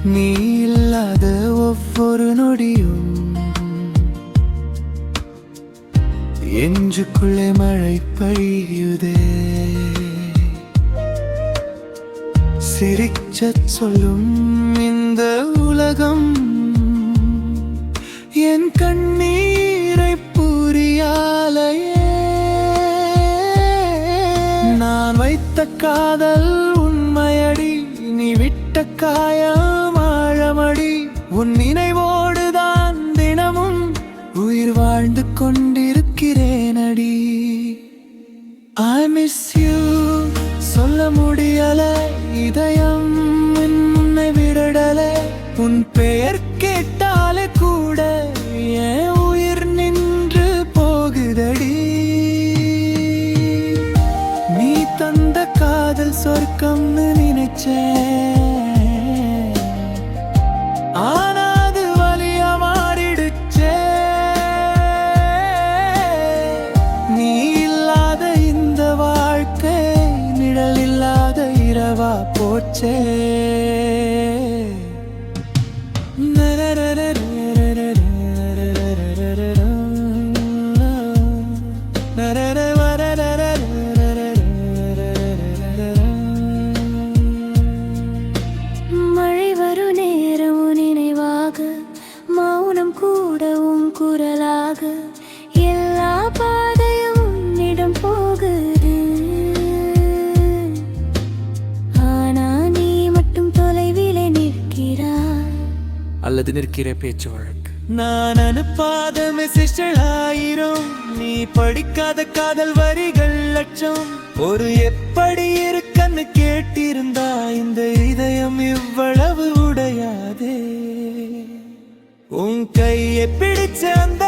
நீ இல்லாத ஒவ்வொரு நொடியும் என்றுக்குள்ளே மழை பெய்யுதே. சிரிச்சச் சொல்லும் இந்த உலகம் என் கண்ணீரை புரியாலையே. நான் வைத்த காதல் உண்மையடி, நீ விட்ட காயம் ஆழமடி. உன் நினைவோடுதான் தினமும் உயிர் வாழ்ந்து கொண்டிருக்கிறேனடி. I miss you, சொல்ல முடியல இதயம் உன்னை விடலே. உன் பெயர் கேட்டாலே கூட என் உயிர் நின்று போகுதடி. நீ தந்த காதல் சொர்க்கம்னு நினைச்சேன், ஆனா அது வலியா மாறிடுச்சே. நீ இல்லாத இந்த வாழ்க்கை நிழல் இல்லாத இரவா போச்சே. மழை வரும் நேரம் நினைவாக, மௌனம் கூட உன் குரலாக, எல்லா பாதையும் உன்னிடம் போகுது. ஆனா நீ மட்டும் தொலைவிலே நிற்கிறாய், அல்லது நிற்கிற பேச்சு வழக்கு. நான் அனுப்பாத மெசேஜ்கள் ஆயிரம், நீ படிக்காத காதல் வரிகள் லட்சம். ஒரு எப்படி இருக்கன்னு கேட்டிருந்தா இந்த இதயம் இவ்வளவு உடையாதே. உன் கையை பிடிச்ச அந்த